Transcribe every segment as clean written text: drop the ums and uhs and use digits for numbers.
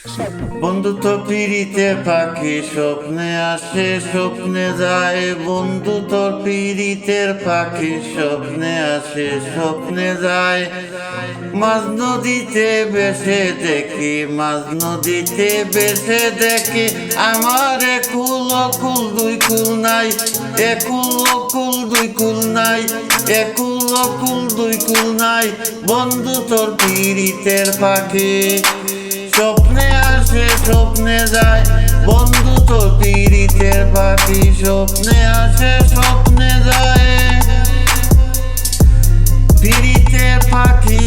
বন্ধুত্ব পিড়িতে পাখি স্বপ্নে আসে স্বপ্নে যায়, বন্ধুত্ব পিড়িতের পাখি স্বপ্নে আসে স্বপ্নে যায়। মাঝ নদীতে বেসে দেখি, মাঝ নদীতে বেসে দেখি, আমার একুল অকুল দুই কুল নাই, একুল অকুল দুই কুল নাই, একুল অকুল দুই কুল নাই। বন্ধু তোর পিড়িতের পাখি স্বপ্নে আসে স্বপ্নে যায়, বন্ধু তোর পিড়িতের পাখি স্বপ্নে আসে স্বপ্নে যায়। পিড়িতের পাখি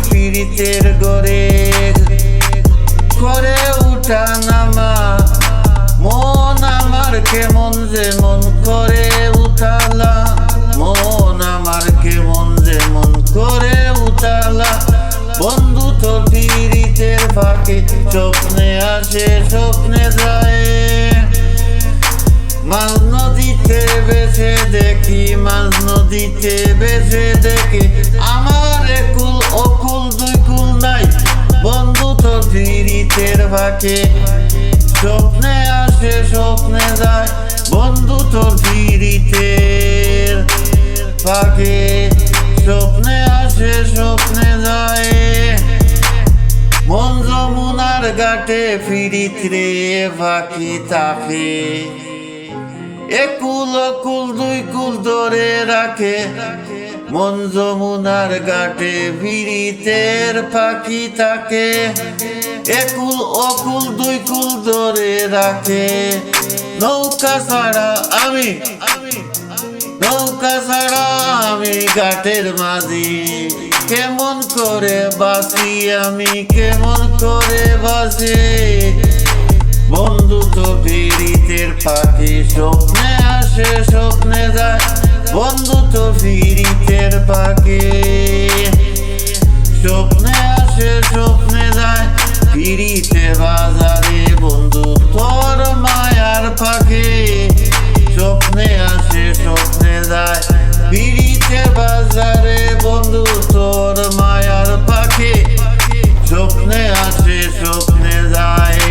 পিড়িতের গড়ে করে উঠা নামা, মন আমার কেমন যেমন করে উঠালা, মন আমার কেমন যেমন করে উঠালা। বন্ধু তোর পিড়িতের পাখি স্বপ্নে আসে স্বপ্নে যায়। মাঝ নদীতে বেসে দেখি, মাঝ নদীতে বেসে দেখি, আমার একুল অকুল দুই কুল নাই। বন্ধু তোর পিড়িতের পাখি স্বপ্নে আসে স্বপ্নে যায়, বন্ধু তোর পিড়িতের পাখি স্বপ্নে আসে স্বপ্নে যায়। মন যমুনার ঘাটে পিড়িত রে পাখি তাকে, একুল অকুল দুই কুল ধরে রাখে। মন যমুনার ঘাটে পিড়িতের পাখি থাকে, একুল অকুল দুই কুল ধরে রাখে। নৌকা ছাড়া আমি, নৌকা ছাড়া আমি ঘাটের মাঝি, কেমন করে বাঁচি আমি, কেমন করে বাঁচি। বন্ধু তো পিড়িতের পাখি স্বপ্নে আসে স্বপ্নে যায়, বন্ধু তো পিড়িতের পাখি স্বপ্নে আসে স্বপ্নে যায়। পিড়িতে বাজারে বন্ধু তোর মায়ার পাখি স্বপ্নে আসে স্বপ্নে যায়। পিড়িতে বাজারে বন্ধু তোর মায়ার পাখি স্বপ্নে আসে স্বপ্নে যায়।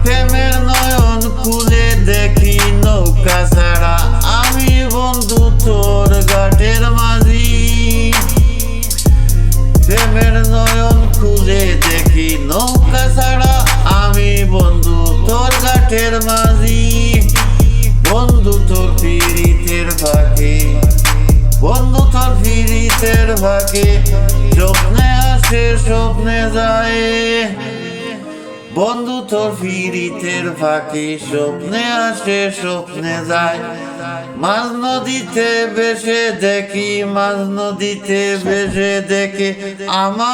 প্রেমের নয়ন খুলে দেখি নৌকা ছাড়া আমি বন্ধু তোর ঘাটের মাঝি, প্রেমের নয়ন খুলে দেখি নৌকা ছাড়া আমি বন্ধু তোর ঘাটের মাঝি। বন্ধু তোর পিড়িতের পাখি, বন্ধু তোর পিড়িতের পাখি স্বপ্নে আসে স্বপ্নে যায়, বন্ধু তোর পিড়িতের পাখি স্বপ্নে আসে স্বপ্নে যায়। মাঝ নদীতে বেসে দেখি, মাঝ নদীতে বেসে দেখি, আমার